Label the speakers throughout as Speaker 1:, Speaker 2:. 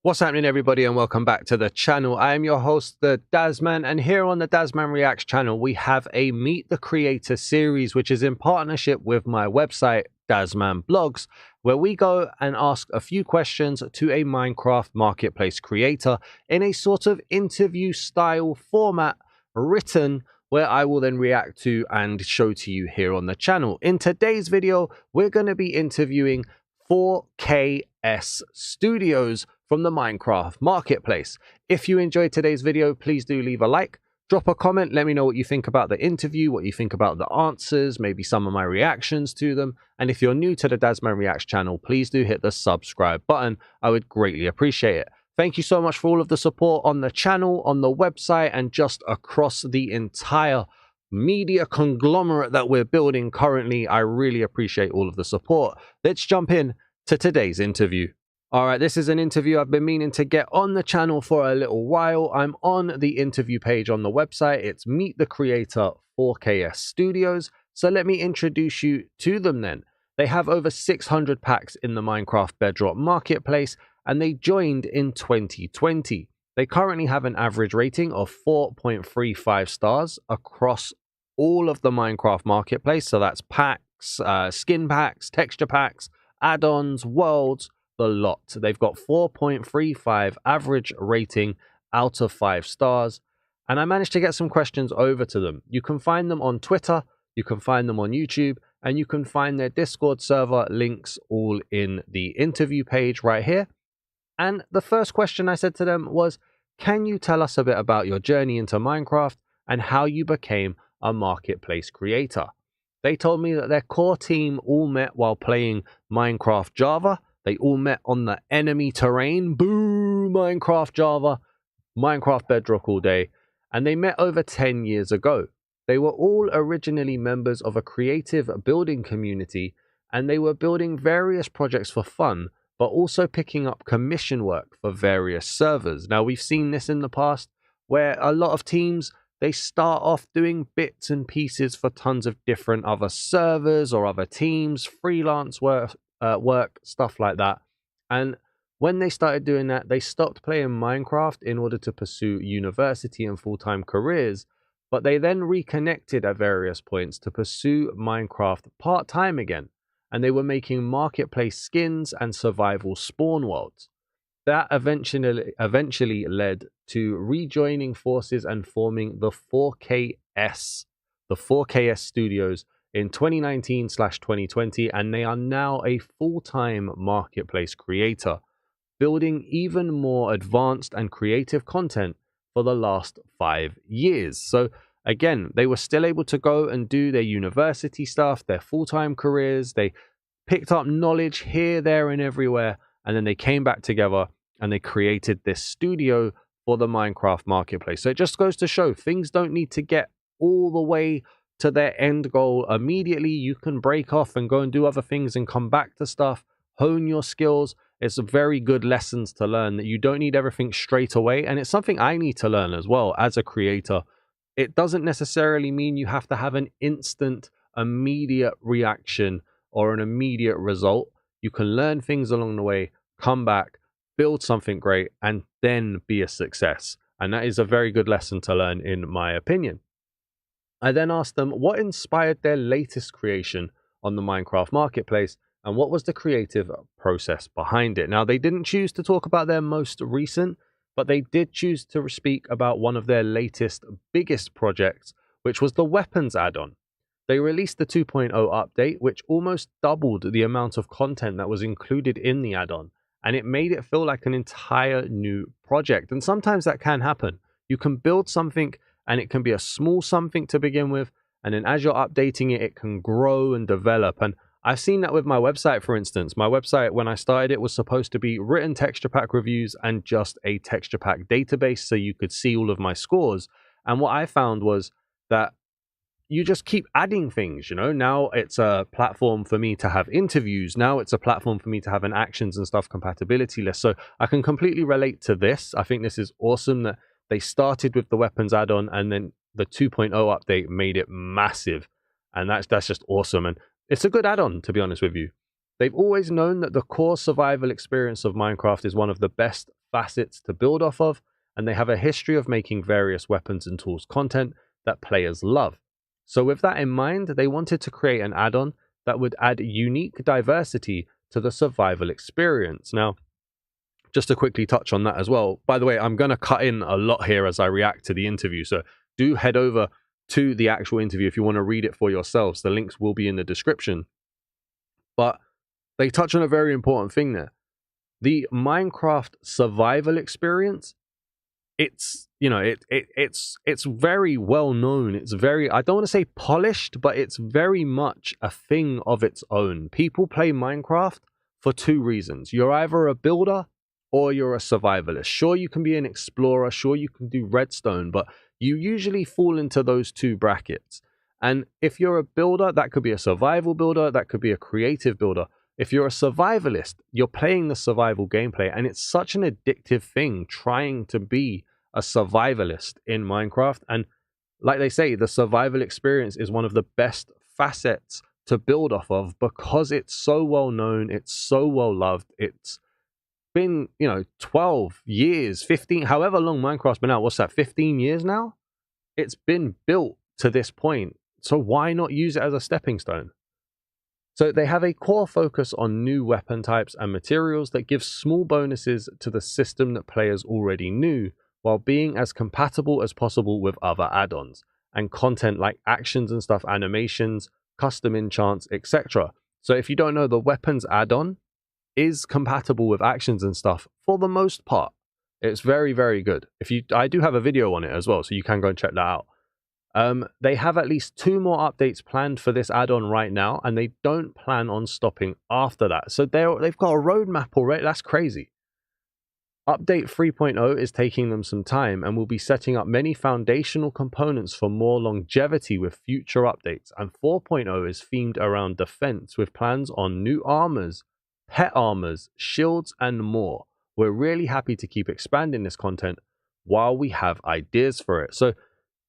Speaker 1: What's happening, everybody, and welcome back to the channel. I am your host, the Daz Man, and here on the Daz Man Reacts channel, we have a Meet the Creator series, which is in partnership with my website, Daz Man Blogs, where we go and ask a few questions to a Minecraft marketplace creator in a sort of interview style format written where I will then react to and show to you here on the channel. In today's video, we're going to be interviewing 4KS Studios from the Minecraft marketplace. If you enjoyed today's video, please do leave a like, drop a comment, let me know what you think about the interview, what you think about the answers, maybe some of my reactions to them. And if you're new to the Daz Man Reacts channel, please do hit the subscribe button. I would greatly appreciate it. Thank you so much for all of the support on the channel, on the website, and just across the entire media conglomerate that we're building currently. I really appreciate all of the support. Let's jump in to today's interview. All right, this is an interview I've been meaning to get on the channel for a little while. I'm on the interview page on the website. It's Meet the Creator 4KS Studios. So let me introduce you to them then. They have over 600 packs in the Minecraft Bedrock marketplace, and they joined in 2020. They currently have an average rating of 4.35 stars across all of the Minecraft marketplace. So that's packs, skin packs, texture packs, add-ons, worlds, the lot. They've got 4.35 average rating out of 5 stars. And I managed to get some questions over to them. You can find them on Twitter, you can find them on YouTube, and you can find their Discord server links all in the interview page right here. And the first question I said to them was, can you tell us a bit about your journey into Minecraft and how you became a marketplace creator? They told me that their core team all met while playing Minecraft Java. They all met on the enemy terrain. Boo! Minecraft Java, Minecraft Bedrock all day. And they met over 10 years ago. They were all originally members of a creative building community, and they were building various projects for fun, but also picking up commission work for various servers. Now, we've seen this in the past where a lot of teams, they start off doing bits and pieces for tons of different other servers or other teams, freelance work, stuff like that. And when they started doing that, they stopped playing Minecraft in order to pursue university and full-time careers. But they then reconnected at various points to pursue Minecraft part-time again. And they were making marketplace skins and survival spawn worlds. That eventually led to rejoining forces and forming the 4KS Studios in 2019/2020, and they are now a full-time marketplace creator, building even more advanced and creative content for the last 5 years. So again, they were still able to go and do their university stuff, their full-time careers. They picked up knowledge here, there, and everywhere, and then they came back together and they created this studio for the Minecraft marketplace. So it just goes to show things don't need to get all the way to their end goal immediately. You can break off and go and do other things and come back to stuff, hone your skills. It's very good lessons to learn that you don't need everything straight away. And it's something I need to learn as well as a creator. It doesn't necessarily mean you have to have an instant, immediate reaction or an immediate result. You can learn things along the way, come back, build something great, and then be a success. And that is a very good lesson to learn, in my opinion. I then asked them what inspired their latest creation on the Minecraft marketplace and what was the creative process behind it. Now, they didn't choose to talk about their most recent, but they did choose to speak about one of their latest, biggest projects, which was the weapons add-on. They released the 2.0 update, which almost doubled the amount of content that was included in the add-on, and it made it feel like an entire new project. And sometimes that can happen. You can build something and it can be a small something to begin with, and then as you're updating it, it can grow and develop. And I've seen that with my website, for instance. My website, when I started it, was supposed to be written texture pack reviews and just a texture pack database so you could see all of my scores. And what I found was that you just keep adding things, you know. Now it's a platform for me to have interviews. Now it's a platform for me to have an actions and stuff compatibility list. So I can completely relate to this. I think this is awesome that they started with the weapons add-on and then the 2.0 update made it massive. And that's just awesome. And it's a good add-on, to be honest with you. They've always known that the core survival experience of Minecraft is one of the best facets to build off of, and they have a history of making various weapons and tools content that players love. So with that in mind, they wanted to create an add-on that would add unique diversity to the survival experience. Now, just to quickly touch on that as well, by the way, I'm going to cut in a lot here as I react to the interview, so do head over to the actual interview if you want to read it for yourselves. The links will be in the description. But they touch on a very important thing there. The Minecraft survival experience, it's, you know, it's very well known. It's very, I don't want to say polished, but it's very much a thing of its own. People play Minecraft for two reasons. You're either a builder or you're a survivalist. Sure, you can be an explorer, sure you can do redstone, but you usually fall into those two brackets. And if you're a builder, that could be a survival builder, that could be a creative builder. If you're a survivalist, you're playing the survival gameplay, and it's such an addictive thing trying to be a survivalist in Minecraft. And like they say, the survival experience is one of the best facets to build off of because it's so well known, it's so well loved. It's been, 12 years, 15, however long Minecraft's been out. What's that, 15 years now? It's been built to this point. So why not use it as a stepping stone? So they have a core focus on new weapon types and materials that give small bonuses to the system that players already knew, while being as compatible as possible with other add-ons and content like actions and stuff, animations, custom enchants, etc. So if you don't know, the weapons add-on is compatible with actions and stuff for the most part. It's very, very good. I do have a video on it as well, so you can go and check that out. They have at least 2 more updates planned for this add-on right now, and they don't plan on stopping after that. So they've got a roadmap already. That's crazy. Update 3.0 is taking them some time and will be setting up many foundational components for more longevity with future updates. And 4.0 is themed around defense with plans on new armors, pet armors, shields, and more. We're really happy to keep expanding this content while we have ideas for it. So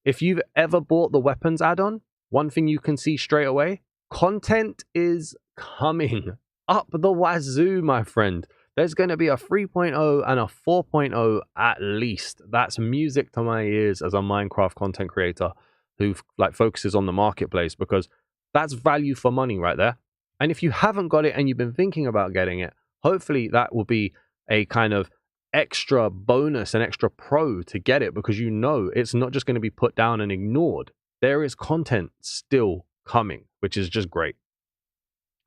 Speaker 1: if you've ever bought the weapons add-on, one thing you can see straight away, content is coming up the wazoo, my friend. There's going to be a 3.0 and a 4.0 at least. That's music to my ears as a Minecraft content creator who focuses on the marketplace, because that's value for money right there. And if you haven't got it and you've been thinking about getting it, hopefully that will be a kind of extra bonus, an extra pro to get it, because it's not just going to be put down and ignored. There is content still coming, which is just great.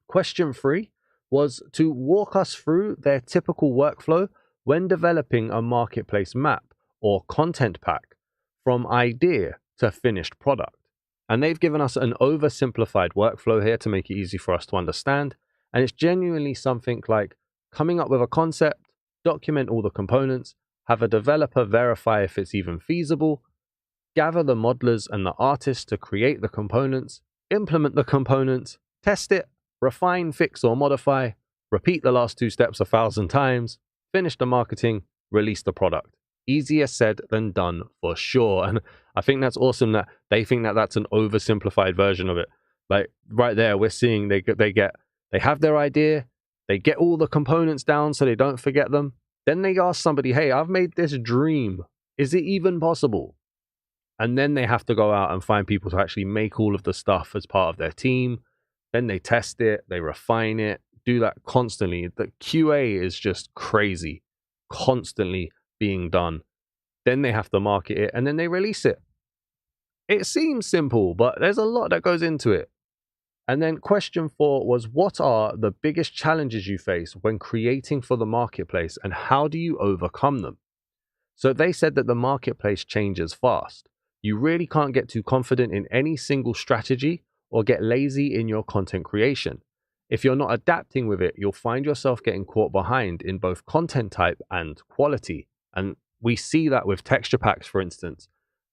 Speaker 1: Question 3 was to walk us through their typical workflow when developing a marketplace map or content pack from idea to finished product. And they've given us an oversimplified workflow here to make it easy for us to understand. And it's genuinely something like coming up with a concept, document all the components, have a developer verify if it's even feasible, gather the modelers and the artists to create the components, implement the components, test it, refine, fix, or modify, repeat the last 2 steps 1,000 times, finish the marketing, release the product. Easier said than done for sure. And I think that's awesome that they think that that's an oversimplified version of it. Like right there, we're seeing they have their idea, they get all the components down so they don't forget them. Then they ask somebody, hey, I've made this dream. Is it even possible? And then they have to go out and find people to actually make all of the stuff as part of their team. Then they test it, they refine it, do that constantly. The QA is just crazy, constantly being done. Then they have to market it, and then they release it. It seems simple, but there's a lot that goes into it. And then question 4 was, what are the biggest challenges you face when creating for the marketplace, and how do you overcome them? So they said that the marketplace changes fast. You really can't get too confident in any single strategy or get lazy in your content creation. If you're not adapting with it, you'll find yourself getting caught behind in both content type and quality. And we see that with texture packs, for instance.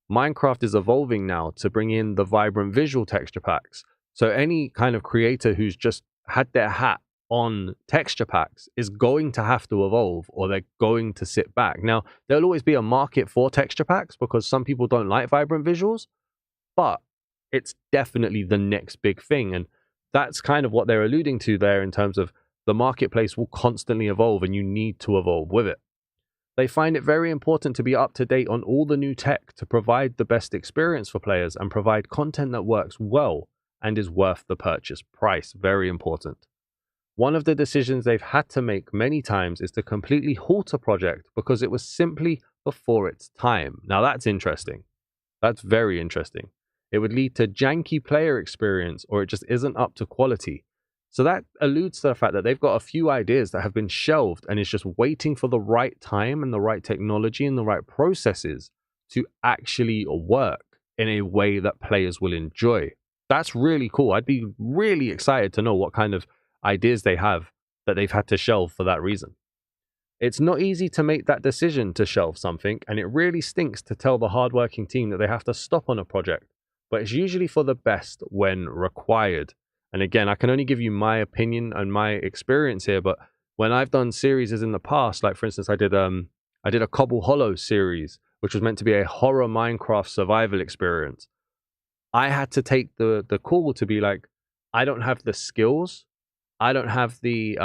Speaker 1: Minecraft is evolving now to bring in the vibrant visual texture packs. So any kind of creator who's just had their hat on texture packs is going to have to evolve, or they're going to sit back. Now, there'll always be a market for texture packs because some people don't like vibrant visuals, but it's definitely the next big thing. And that's kind of what they're alluding to there in terms of The marketplace will constantly evolve and you need to evolve with it. They find it very important to be up to date on all the new tech to provide the best experience for players and provide content that works well and is worth the purchase price. Very important. One of the decisions they've had to make many times is to completely halt a project because it was simply before its time. Now that's interesting. That's very interesting. It would lead to janky player experience or it just isn't up to quality. So that alludes to the fact that they've got a few ideas that have been shelved and is just waiting for the right time and the right technology and the right processes to actually work in a way that players will enjoy. That's really cool. I'd be really excited to know what kind of ideas they have that they've had to shelve for that reason. It's not easy to make that decision to shelve something, and it really stinks to tell the hardworking team that they have to stop on a project, but it's usually for the best when required. And again, I can only give you my opinion and my experience here, but when I've done series in the past, like for instance, I did a Cobble Hollow series, which was meant to be a horror Minecraft survival experience. I had to take the call to be like, I don't have the skills, I don't have the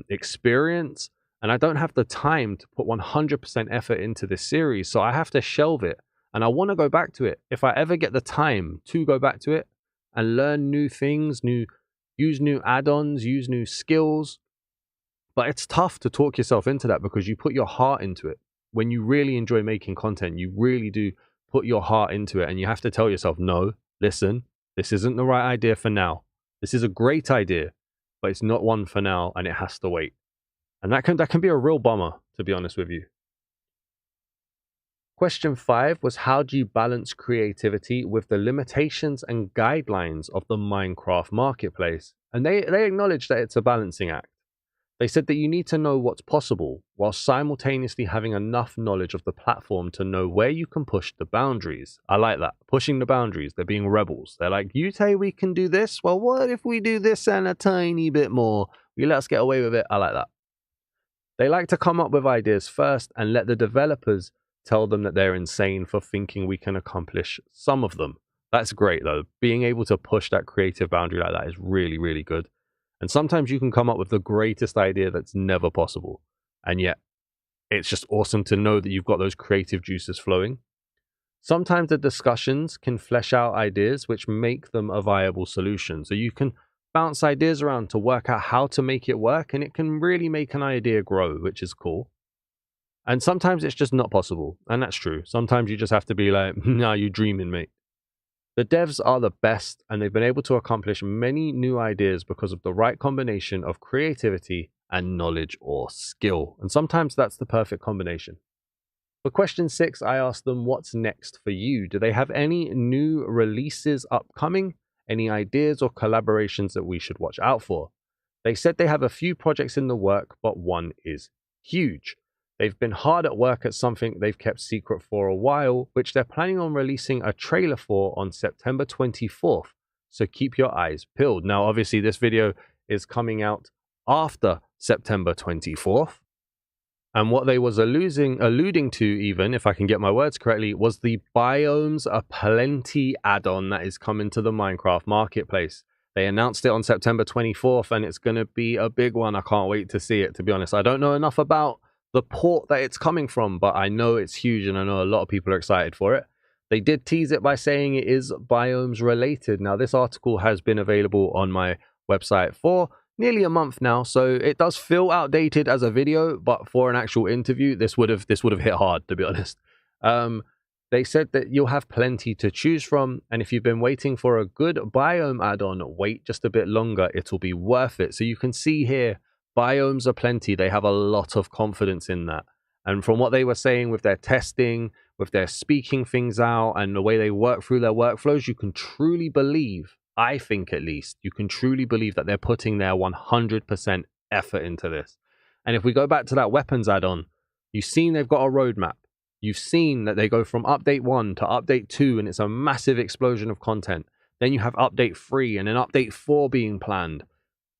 Speaker 1: experience, and I don't have the time to put 100% effort into this series, so I have to shelve it. And I want to go back to it. If I ever get the time to go back to it and learn new things, use new add-ons, use new skills. But it's tough to talk yourself into that because you put your heart into it. When you really enjoy making content, you really do put your heart into it, and you have to tell yourself, no, listen, this isn't the right idea for now. This is a great idea, but it's not one for now, and it has to wait. And that can be a real bummer, to be honest with you. Question 5 was, how do you balance creativity with the limitations and guidelines of the Minecraft marketplace? And they acknowledge that it's a balancing act. They said that you need to know what's possible while simultaneously having enough knowledge of the platform to know where you can push the boundaries. I like that. Pushing the boundaries. They're being rebels. They're like, you say we can do this? Well, what if we do this and a tiny bit more? You let us get away with it. I like that. They like to come up with ideas first and let the developers tell them that they're insane for thinking we can accomplish some of them. That's great though. Being able to push that creative boundary like that is really, really good. And sometimes you can come up with the greatest idea that's never possible. And yet it's just awesome to know that you've got those creative juices flowing. Sometimes the discussions can flesh out ideas which make them a viable solution. So you can bounce ideas around to work out how to make it work, and it can really make an idea grow, which is cool. And sometimes it's just not possible, and that's true. Sometimes you just have to be like, nah, you're dreaming, mate. The devs are the best, and they've been able to accomplish many new ideas because of the right combination of creativity and knowledge or skill. And sometimes that's the perfect combination. For question 6, I asked them, what's next for you? Do they have any new releases upcoming? Any ideas or collaborations that we should watch out for? They said they have a few projects in the work, but one is huge. They've been hard at work at something they've kept secret for a while, which they're planning on releasing a trailer for on September 24th. So keep your eyes peeled. Now, obviously, this video is coming out after September 24th. And what they was alluding to, even, if I can get my words correctly, was the Biomes Aplenty add-on that is coming to the Minecraft marketplace. They announced it on September 24th, and it's going to be a big one. I can't wait to see it, to be honest. I don't know enough about the port that it's coming from, but I know it's huge, and I know a lot of people are excited for it. They did tease it by saying it is biomes related. Now, this article has been available on my website for nearly a month now, so it does feel outdated as a video, but for an actual interview, this would have hit hard, to be honest. They said that you'll have plenty to choose from, and if you've been waiting for a good biome add-on, wait just a bit longer, it'll be worth it. So you can see here, biomes are plenty. They have a lot of confidence in that. And from what they were saying with their testing, with their speaking things out, and the way they work through their workflows, you can truly believe, I think at least, you can truly believe that they're putting their 100% effort into this. And if we go back to that weapons add-on, you've seen they've got a roadmap. You've seen that they go from update 1 to update 2, and it's a massive explosion of content. Then you have update 3 and then update 4 being planned.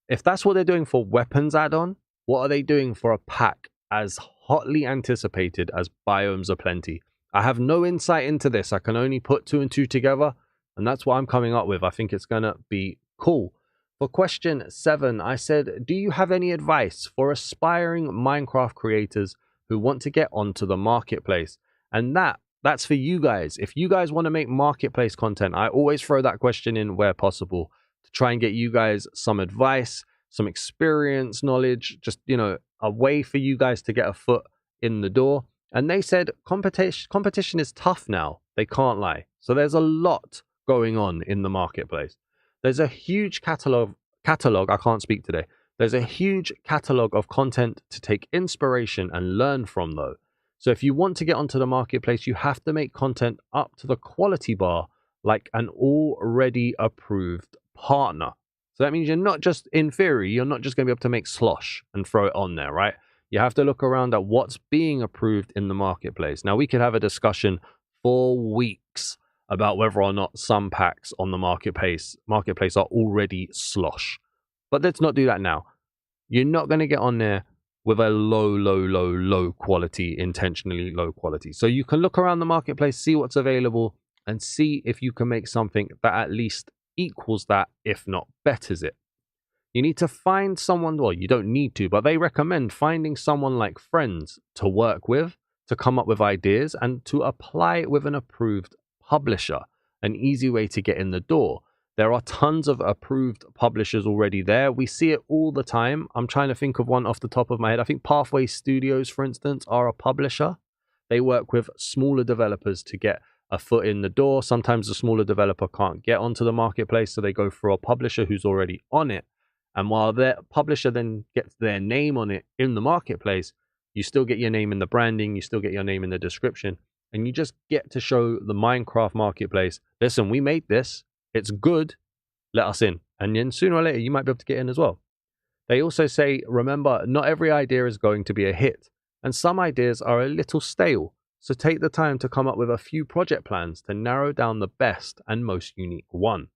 Speaker 1: If that's what they're doing for weapons add-on, what are they doing for a pack as hotly anticipated as Biomes Aplenty? I have no insight into this. I can only put 2 and 2 together, and that's what I'm coming up with. I think it's going to be cool. For question 7, I said, do you have any advice for aspiring Minecraft creators who want to get onto the marketplace? And that's for you guys. If you guys want to make marketplace content, I always throw that question in where possible to try and get you guys some advice, some experience, knowledge, just, a way for you guys to get a foot in the door. And they said competition is tough now. They can't lie. So there's a lot going on in the marketplace. There's a huge catalog. I can't speak today. There's a huge catalog of content to take inspiration and learn from, though. So if you want to get onto the marketplace, you have to make content up to the quality bar like an already approved partner. So that means you're not just, in theory, you're not just going to be able to make slosh and throw it on there, right? You have to look around at what's being approved in the marketplace. Now, we could have a discussion for weeks about whether or not some packs on the marketplace are already slosh. But let's not do that now. You're not going to get on there with a low quality, intentionally low quality. So you can look around the marketplace, see what's available, and see if you can make something that at least equals that, if not betters it. You need to find someone, well, you don't need to, but they recommend finding someone like friends to work with, to come up with ideas, and to apply it with an approved publisher, an easy way to get in the door. There are tons of approved publishers already there. We see it all the time. I'm trying to think of one off the top of my head. I think Pathway Studios, for instance, are a publisher. They work with smaller developers to get a foot in the door. Sometimes the smaller developer can't get onto the marketplace, so they go for a publisher who's already on it. And while their publisher then gets their name on it in the marketplace, you still get your name in the branding, you still get your name in the description, and you just get to show the Minecraft marketplace, listen, we made this, it's good, let us in. And then sooner or later, you might be able to get in as well. They also say, remember, not every idea is going to be a hit, and some ideas are a little stale. So take the time to come up with a few project plans to narrow down the best and most unique one.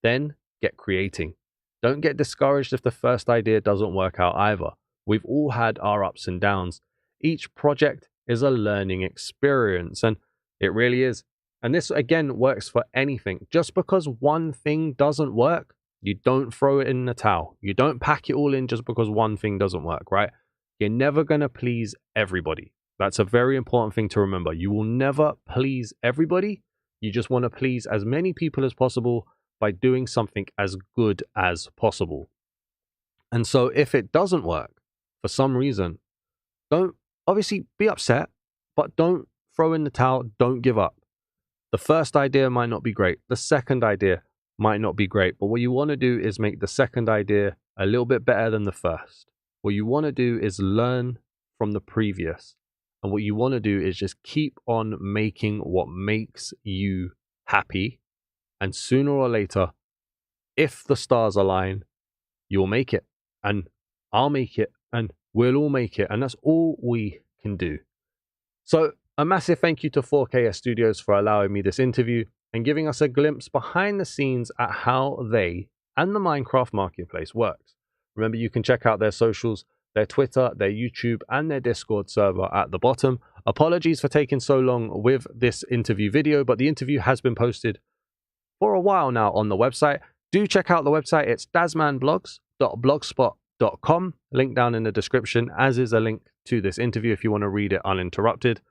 Speaker 1: Then get creating. Don't get discouraged if the first idea doesn't work out either. We've all had our ups and downs. Each project is a learning experience, and it really is. And this, again, works for anything. Just because one thing doesn't work, you don't throw it in the towel. You don't pack it all in just because one thing doesn't work, right? You're never going to please everybody. That's a very important thing to remember. You will never please everybody. You just want to please as many people as possible by doing something as good as possible. And so if it doesn't work for some reason, don't obviously be upset, but don't throw in the towel. Don't give up. The first idea might not be great. The second idea might not be great. But what you want to do is make the second idea a little bit better than the first. What you want to do is learn from the previous. And what you want to do is just keep on making what makes you happy. And sooner or later, if the stars align, you'll make it. And I'll make it. And we'll all make it. And that's all we can do. So a massive thank you to 4KS Studios for allowing me this interview and giving us a glimpse behind the scenes at how they and the Minecraft marketplace works. Remember, you can check out their socials, their Twitter, their YouTube, and their Discord server at the bottom. Apologies for taking so long with this interview video, but the interview has been posted for a while now on the website. Do check out the website. It's dazmanblogs.blogspot.com. Link down in the description, as is a link to this interview if you want to read it uninterrupted.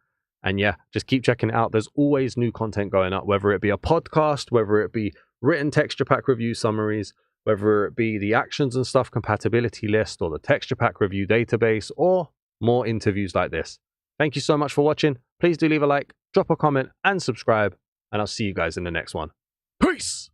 Speaker 1: And yeah, just keep checking it out. There's always new content going up, whether it be a podcast, whether it be written texture pack review summaries, whether it be the actions and stuff compatibility list or the texture pack review database, or more interviews like this. Thank you so much for watching. Please do leave a like, drop a comment, and subscribe. And I'll see you guys in the next one. Peace!